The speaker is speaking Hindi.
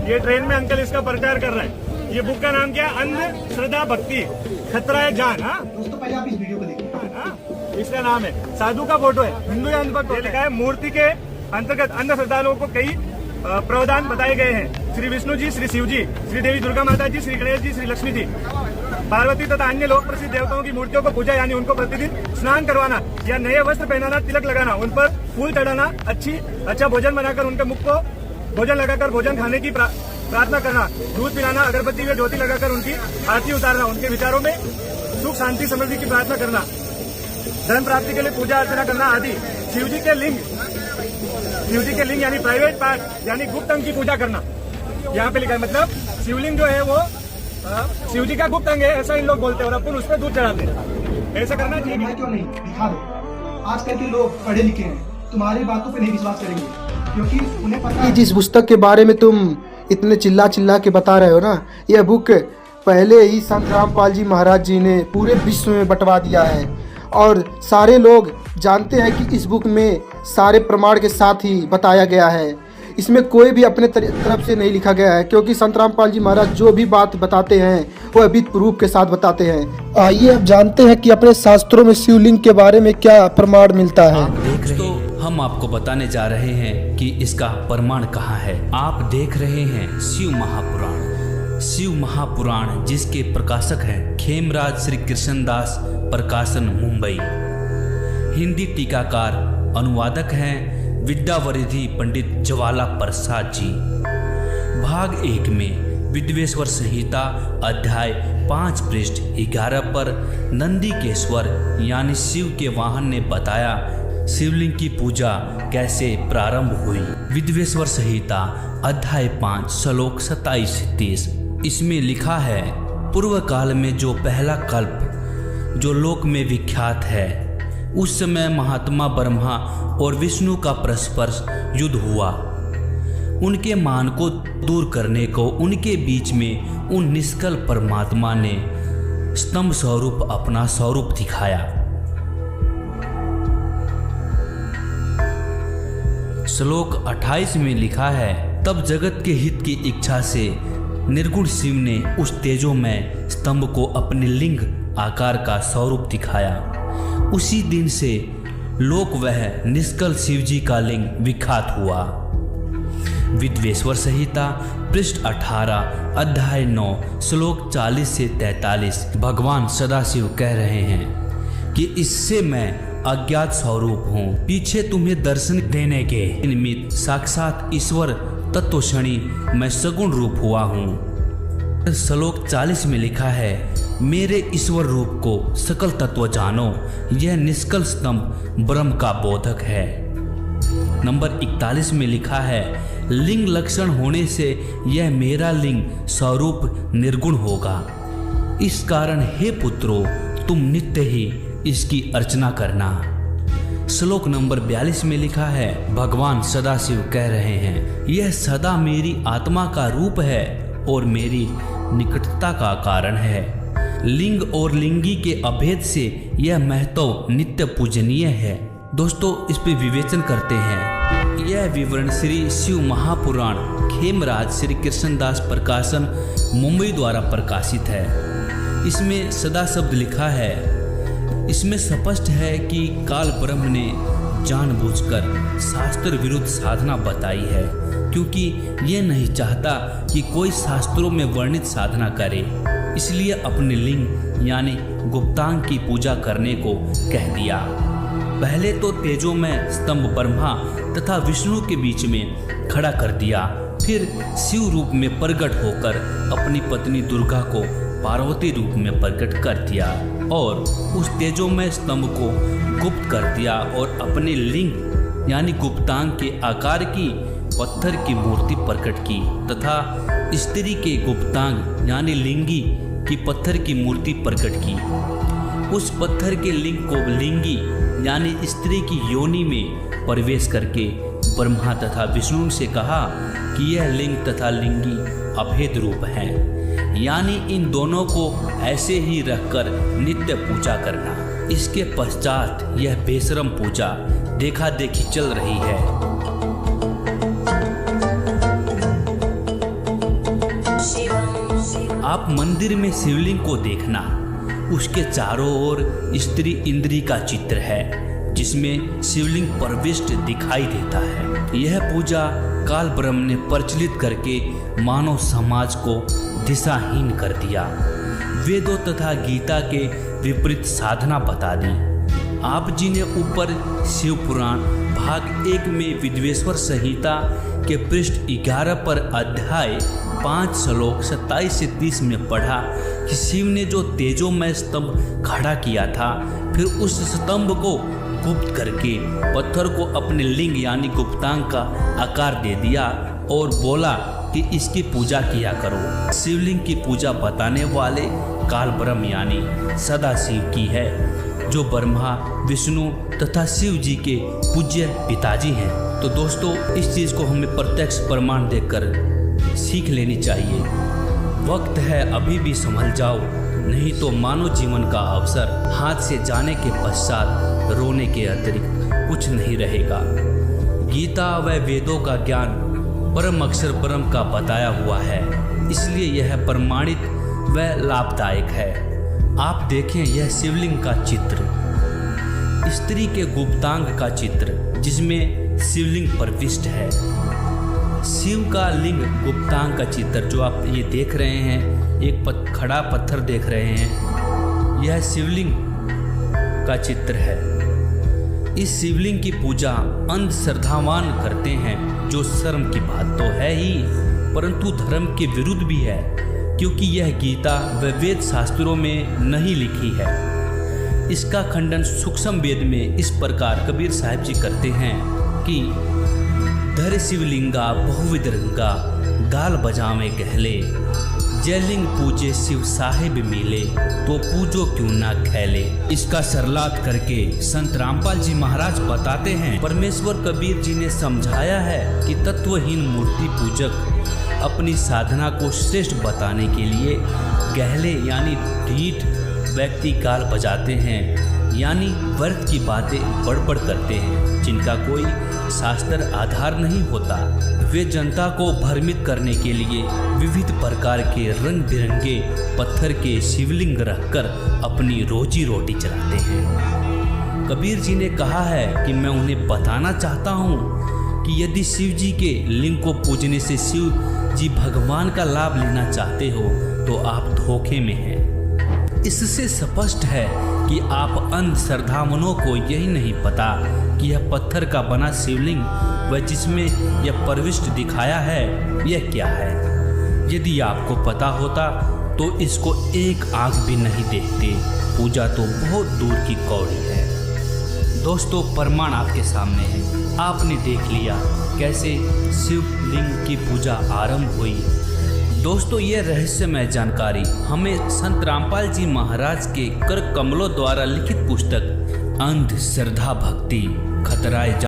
ये ट्रेन में अंकल इसका प्रचार कर रहे हैं। ये बुक का नाम क्या है? अंध श्रद्धा भक्ति खतरा है जान। हाँ दोस्तों पहले आप इस वीडियो को देखिए। इसका नाम है, साधु का फोटो है, हिंदू या अंधभक्त लिखा है। मूर्ति के अंतर्गत अन्य श्रद्धालुओं को कई प्रावधान बताए गए हैं। श्री विष्णु जी, श्री शिव जी, श्री देवी दुर्गा माता जी, श्री गणेश जी, श्री लक्ष्मी जी, पार्वती तथा अन्य लोक प्रसिद्ध देवताओं की मूर्तियों को पूजा, यानी उनको प्रतिदिन स्नान करवाना या नए वस्त्र पहनाना, तिलक लगाना, उन पर फूल चढ़ाना, अच्छा भोजन बनाकर उनके मुख को भोजन लगाकर भोजन खाने की प्रार्थना करना, दूध पिलाना, अगरबत्ती में ज्योति लगाकर उनकी आरती उतारना, उनके विचारों में सुख शांति समृद्धि की प्रार्थना करना, धन प्राप्ति के लिए पूजा अर्चना करना आदि। शिव जी के लिंग यानी प्राइवेट पार्ट यानी गुप्त अंग की पूजा करना। यहाँ पे लिखा है, मतलब शिवलिंग जो है वो शिव जी का गुप्त अंग है, ऐसा इन लोग बोलते हैं, और अपन उस पर दूध चढ़ाते हैं। ऐसा करना चाहिए। क्यों नहीं दिखा दो। आजकल के लोग पढ़े लिखे हैं, तुम्हारी बातों पे नहीं विश्वास करेंगे, क्योंकि उन्हें पता है। जिस पुस्तक के बारे में तुम इतने चिल्ला के बता रहे हो ना, यह बुक पहले ही संत रामपाल जी महाराज जी ने पूरे विश्व में बंटवा दिया है, और सारे लोग जानते हैं कि इस बुक में सारे प्रमाण के साथ ही बताया गया है। इसमें कोई भी अपने तरफ से नहीं लिखा गया है, क्योंकि संत रामपाल जी महाराज जो भी बात बताते हैं वो विद प्रूफ के साथ बताते हैं। आइए अब जानते हैं कि अपने शास्त्रों में शिवलिंग के बारे में क्या प्रमाण मिलता है। तो हम आपको बताने जा रहे हैं कि इसका प्रमाण कहाँ है। आप देख रहे हैं शिव महापुराण। शिव महापुराण जिसके प्रकाशक हैं खेमराज श्री कृष्णदास प्रकाशन मुंबई। हिंदी टीकाकार अनुवादक हैं विद्यावरिधि पंडित ज्वाला प्रसाद जी। भाग 1 में विद्वेश्वर संहिता अध्याय 5 पृष्ठ 11 पर नंदीकेश्वर यानी शिव के वाहन ने बताया शिवलिंग की पूजा कैसे प्रारंभ हुई। विद्वेश्वर संहिता अध्याय 5 श्लोक 27-30। इसमें लिखा है, पूर्व काल में जो पहला कल्प जो लोक में विख्यात है, उस समय महात्मा ब्रह्मा और विष्णु का परस्पर युद्ध हुआ। उनके मान को दूर करने को उनके बीच में उन निष्कल परमात्मा ने स्तंभ स्वरूप अपना स्वरूप दिखाया। श्लोक 28 में लिखा है, तब जगत के हित की इच्छा से निर्गुण शिव ने उस तेजोमय स्तंभ को अपने लिंग आकार का स्वरूप दिखाया। उसी दिन से लोक वह निष्कल शिव जी का लिंग विख्यात हुआ। विद्वेश्वर संहिता पृष्ठ 18 अध्याय 9 श्लोक 40 से 43। भगवान सदाशिव कह रहे हैं कि इससे मैं अज्ञात स्वरूप हूँ, पीछे तुम्हें दर्शन देने के निमित्त साक्षात ईश्वर तत्वक्षणी मैं सगुण रूप हुआ हूँ। श्लोक 40 में लिखा है, मेरे ईश्वर रूप को सकल तत्व जानो, यह निष्कल स्तंभ ब्रह्म का बोधक है। नंबर 41 में लिखा है, लिंग लक्षण होने से यह मेरा लिंग स्वरूप निर्गुण होगा। इस कारण हे पुत्रों, तुम नित्य ही इसकी अर्चना करना। श्लोक नंबर 42 में लिखा है, भगवान सदाशिव कह रहे हैं, यह सदा मेरी आत्मा का रूप है और मेरी निकटता का कारण है। लिंग और लिंगी के अभेद से यह महत्व नित्य पूजनीय है। दोस्तों, इस पे विवेचन करते हैं। यह विवरण श्री शिव महापुराण खेमराज श्री कृष्णदास प्रकाशन मुंबई द्वारा प्रकाशित है। इसमें सदा शब्द लिखा है। इसमें स्पष्ट है कि काल ब्रह्म ने जानबूझकर शास्त्र विरुद्ध साधना बताई है, क्योंकि यह नहीं चाहता कि कोई शास्त्रों में वर्णित साधना करे, इसलिए अपने लिंग यानी गुप्तांग की पूजा करने को कह दिया। पहले तो तेजों में स्तंभ ब्रह्मा तथा विष्णु के बीच में खड़ा कर दिया, फिर शिव रूप में प्रकट होकर अपनी पत्नी दुर्गा को पार्वती रूप में प्रकट कर दिया और उस तेजोमय स्तंभ को गुप्त कर दिया और अपने लिंग यानी गुप्तांग के आकार की पत्थर की मूर्ति प्रकट की तथा स्त्री के गुप्तांग यानी लिंगी की पत्थर की मूर्ति प्रकट की। उस पत्थर के लिंग को लिंगी यानी स्त्री की योनि में प्रवेश करके ब्रह्मा तथा विष्णु से कहा कि यह लिंग तथा लिंगी अभेद रूप है, यानी इन दोनों को ऐसे ही रखकर नित्य पूजा करना। इसके पश्चात यह बेशरम पूजा देखा देखी चल रही है। आप मंदिर में शिवलिंग को देखना, उसके चारों ओर स्त्री इंद्री का चित्र है जिसमें शिवलिंग प्रविष्ट दिखाई देता है। यह पूजा काल ब्रह्म ने प्रचलित करके मानव समाज को दिशाहीन कर दिया, वेदों तथा गीता के विपरीत साधना बता दी। आप जी ने ऊपर शिव पुराण भाग 1 में विद्वेश्वर संहिता के पृष्ठ 11 पर अध्याय 5 श्लोक 27 से 30 में पढ़ा कि शिव ने जो तेजोमय स्तंभ खड़ा किया था, फिर उस स्तंभ को गुप्त करके पत्थर को अपने लिंग यानी गुप्तांग का आकार दे दिया और बोला कि इसकी पूजा किया करो। शिवलिंग की पूजा बताने वाले काल ब्रह्म यानी सदाशिव की है, जो ब्रह्मा विष्णु तथा शिव जी के पूज्य पिताजी हैं। तो दोस्तों, इस चीज़ को हमें प्रत्यक्ष प्रमाण देखकर सीख लेनी चाहिए। वक्त है अभी भी संभल जाओ, नहीं तो मानव जीवन का अवसर हाथ से जाने के पश्चात रोने के अतिरिक्त कुछ नहीं रहेगा। गीता व वेदों का ज्ञान परम अक्षर ब्रह्म का बताया हुआ है, इसलिए यह प्रमाणित व लाभदायक है। आप देखें यह शिवलिंग का चित्र, स्त्री के गुप्तांग का चित्र जिसमें शिवलिंग प्रविष्ट है। शिव का लिंग गुप्तांग का चित्र जो आप ये देख रहे हैं, एक खड़ा पत्थर देख रहे हैं, यह शिवलिंग का चित्र है। इस शिवलिंग की पूजा अंध श्रद्धावान करते हैं, जो शर्म की बात तो है ही, परंतु धर्म के विरुद्ध भी है, क्योंकि यह गीता व वेद शास्त्रों में नहीं लिखी है। इसका खंडन सूक्ष्म वेद में इस प्रकार कबीर साहिब जी करते हैं कि धर शिवलिंगा बहुविध रंगा, गाल बजावे गहले, जयलिंग पूजे शिव साहिब मिले, तो पूजो क्यों ना खैले। इसका सरलात करके संत रामपाल जी महाराज बताते हैं, परमेश्वर कबीर जी ने समझाया है कि तत्वहीन मूर्ति पूजक अपनी साधना को श्रेष्ठ बताने के लिए गहले यानी ढीठ व्यक्ति गाल बजाते हैं, यानी व्यर्थ की बातें बड़बड़ करते हैं जिनका कोई शास्त्र आधार नहीं होता। वे जनता को भ्रमित करने के लिए विविध प्रकार के रंग बिरंगे पत्थर के शिवलिंग रखकर अपनी रोजी रोटी चलाते हैं। कबीर जी ने कहा है कि मैं उन्हें बताना चाहता हूँ कि यदि शिव जी के लिंग को पूजने से शिव जी भगवान का लाभ लेना चाहते हो तो आप धोखे में हैं। इससे स्पष्ट है कि आप अंध श्रद्धावानों को यही नहीं पता कि यह पत्थर का बना शिवलिंग व जिसमें यह प्रविष्ट दिखाया है यह क्या है। यदि आपको पता होता तो इसको एक आंख भी नहीं देखते। पूजा तो बहुत दूर की कौड़ी है। दोस्तों, प्रमाण आपके सामने है, आपने देख लिया कैसे शिवलिंग की पूजा आरंभ हुई। दोस्तों, ये रहस्यमय जानकारी हमें संत रामपाल जी महाराज के कर कमलों द्वारा लिखित पुस्तक अंध श्रद्धा भक्ति खतराए